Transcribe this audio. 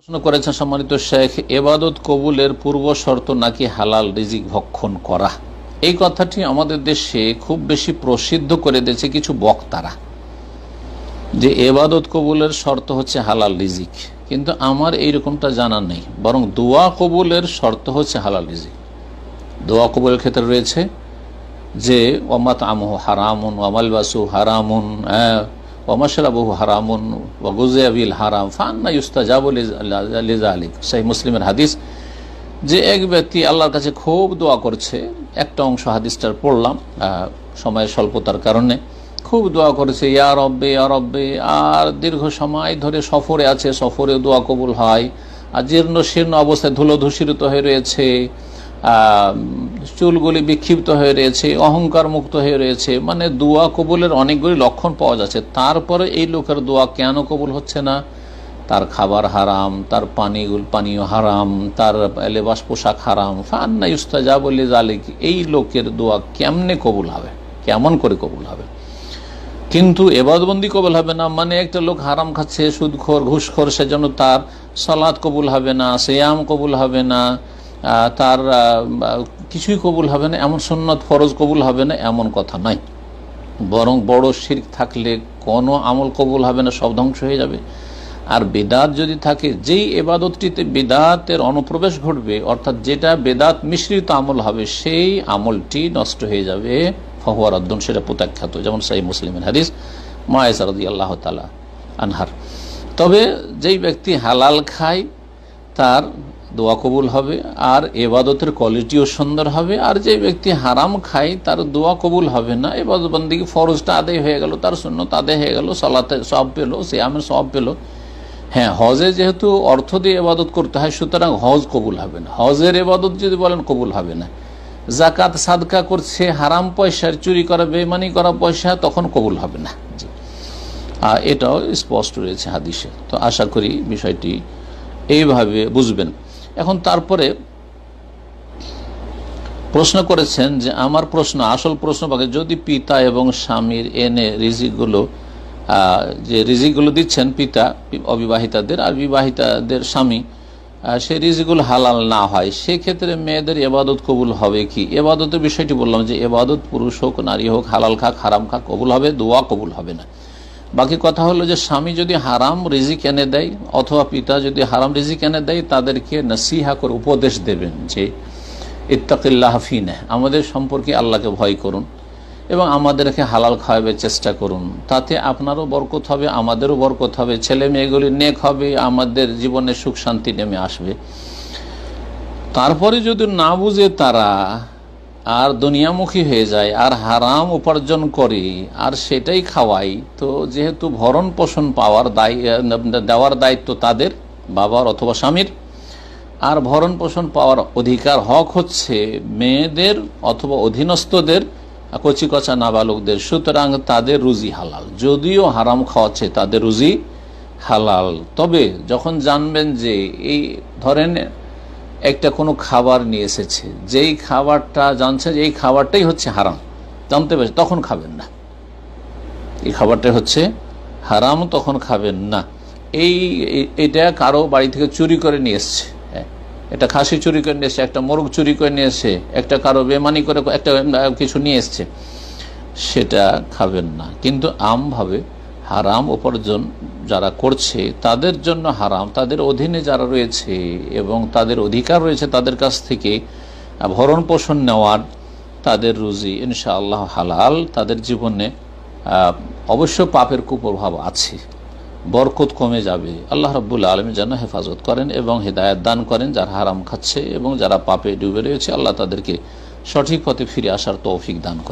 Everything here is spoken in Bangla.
প্রশ্ন করেছেন সম্মানিত শেখ, এবাদত কবুলের পূর্ব শর্ত নাকি হালাল রিজিক ভক্ষণ করা। এই কথাটি আমাদের দেশে খুব বেশি প্রসিদ্ধ করে দিয়েছে কিছু বক্তারা, যে এবাদত কবুলের শর্ত হচ্ছে হালাল রিজিক। কিন্তু আমার এইরকমটা জানা নেই, বরং দোয়া কবুলের শর্ত হচ্ছে হালাল রিজিক। দোয়া কবুলের ক্ষেত্রে রয়েছে যে ওয়ামাত আমহু হারামুন ওয়ামালবাসু হারামুন ওয়ামাশরাবহু হারামুন ওয়াগুযিয়া বিল হারাম ফান্না ইউস্তাজাবু লিযালিক। সহিহ মুসলিমের হাদিস, যে এক ব্যক্তি আল্লাহর কাছে খুব দোয়া করছে, একটা অংশ হাদিসটার পড়লাম সময়ের স্বল্পতার কারণে, খুব দোয়া করেছে ইয়া রব্বে ইয়া রব্বে, আর দীর্ঘ সময় ধরে সফরে আছে, সফরেও দোয়া কবুল হয়, আর জীর্ণ শীর্ণ অবস্থায় ধুলো ধূসরিত হয়ে রয়েছে, চুলগুলি বিক্ষিপ্ত হয়ে রয়েছে, অহংকার মুক্ত হয়ে রয়েছে, মানে দোয়া কবুলের অনেকগুলি লক্ষণ পাওয়া যাচ্ছে। তারপরে এই লোকের দোয়া কেন কবুল হচ্ছে না? তার খাবার হারাম, তার পানীয় হারাম, তার লেবাস পোশাক হারাম। ফান্না ইউস্তাজাবু লিযালিক, এই লোকের দোয়া কেমনে কবুল হবে, কেমন করে কবুল হবে? কিন্তু এবাদতবন্দি কবুল হবে না মানে একটা লোক হারাম খাচ্ছে, সুদখোর, ঘুষখোর, সেজন্য তার সালাত কবুল হবে না, সিয়াম কবুল হবে না, তার কিছুই কবুল হবে না, এমন সুন্নত ফরজ কবুল হবে না, এমন কথা নয়। বরং বড় শিরক থাকলে কোনো আমল কবুল হবে না, সব ধ্বংস হয়ে যাবে। আর বেদাত যদি থাকে, যেই এবাদতটিতে বেদাতের অনুপ্রবেশ ঘটবে, অর্থাৎ যেটা বেদাত মিশ্রিত আমল হবে, সেই আমলটি নষ্ট হয়ে যাবে, ফাহুয়া রাদ্দুন, সেটা প্রত্যাখ্যাত। যেমন সহিহ মুসলিমের হাদিস মায়েশা রাদিয়াল্লাহু তাআলা আনহার। তবে যেই ব্যক্তি হালাল খায় তার দোয়া কবুল হবে, আর এবাদতের কোয়ালিটিও সুন্দর হবে। আর যে ব্যক্তি হারাম খায় তার দোয়া কবুল হবে না। এবাদত বন্দেগী ফরজটা আদায় হয়ে গেল, তার সুন্নত আদায় হয়ে গেল, সালাতে সওয়াব পেল, সিয়ামের সওয়াব পেল। হ্যাঁ, হজে যেহেতু অর্থ দিয়ে এবাদত করতে হয়, সুতরাং হজ কবুল হবে না। হজের এবাদত যদি বলেন কবুল হবে না। জাকাত সাদকা করছে হারাম পয়সার, চুরি করা, বেঈমানি করা পয়সা, তখন কবুল হবে না। জি, এটাও স্পষ্ট রয়েছে হাদিসে। তো আশা করি বিষয়টি এইভাবে বুঝবেন। এখন তারপরে প্রশ্ন করেছেন যে আমার প্রশ্ন, আসল প্রশ্ন পাকে, যদি পিতা এবং স্বামীর এনে রিজিকগুলো, যে রিজিকগুলো দিচ্ছেন পিতা অবিবাহিতাদের আর বিবাহিতাদের স্বামী, সেই রিজিকগুলো হালাল না হয়, সেক্ষেত্রে মেয়েদের এবাদত কবুল হবে কি? এবাদতের বিষয়টি বললাম যে এবাদত পুরুষ হোক নারী হোক, হালাল খাক হারাম খাক, কবুল হবে, দোয়া কবুল হবে না। বাকি কথা হলো যে স্বামী যদি হারাম রিজিক এনে দেয় অথবা পিতা যদি হারাম রিজিক এনে দেয়, তাদেরকে নসিহা করে উপদেশ দেবেন যে ইত্তাকিল্লাহ ফিনা, আমাদের সম্পর্কে আল্লাহকে ভয় করুন এবং আমাদেরকে হালাল খাওয়াবার চেষ্টা করুন। তাতে আপনারও বরকত হবে, আমাদেরও বরকত হবে, ছেলে মেয়েগুলি নেক হবে, আমাদের জীবনে সুখ শান্তি নেমে আসবে। তারপরে যদি না বুঝে তারা আর দুনিয়ামুখী হয়ে যায় আর হারাম উপার্জন করে আর সেটাই খাওয়াই, তো যেহেতু ভরণ পোষণ দেওয়ার দায়িত্ব তাদের, বাবার অথবা স্বামীর, আর ভরণ পোষণ পাওয়ার অধিকার হক হচ্ছে মেয়েদের অথবা অধীনস্থদের, কচিকচা নাবালকদের, সুতরাং তাদের রুজি হালাল। যদিও হারাম খাওয়াচ্ছে, তাদের রুজি হালাল। তবে যখন জানবেন যে এই ধরেন একটা কোনো খাবার নিয়ে এসেছে, যেই খাবারটা জানছে যে এই খাবারটাই হচ্ছে হারাম, জানতে পারছে, তখন খাবেন না। এই খাবারটাই হচ্ছে হারাম, তখন খাবেন না। এইটা কারো বাড়ি থেকে চুরি করে নিয়ে এসছে, একটা খাসি চুরি করে নিয়ে এসছে, একটা মোরগ চুরি করে নিয়ে এসছে, একটা কারো বেমানি করে একটা কিছু নিয়ে এসছে, সেটা খাবেন না। কিন্তু আমভাবে হারাম উপার্জন যারা করছে তাদের জন্য হারাম, তাদের অধীনে যারা রয়েছে এবং তাদের অধিকার রয়েছে তাদের কাছ থেকে ভরণ পোষণ নেওয়ার, তাদের রুজি ইনশাআল্লাহ হালাল। তাদের জীবনে অবশ্য পাপের কুপ্রভাব আছে, বরকত কমে যাবে। আল্লাহ রাব্বুল আলামিন যেন হেফাজত করেন এবং হেদায়েত দান করেন যারা হারাম খাচ্ছে এবং যারা পাপে ডুবে রয়েছে, আল্লাহ তাদেরকে সঠিক পথে ফিরে আসার তৌফিক দান করেন।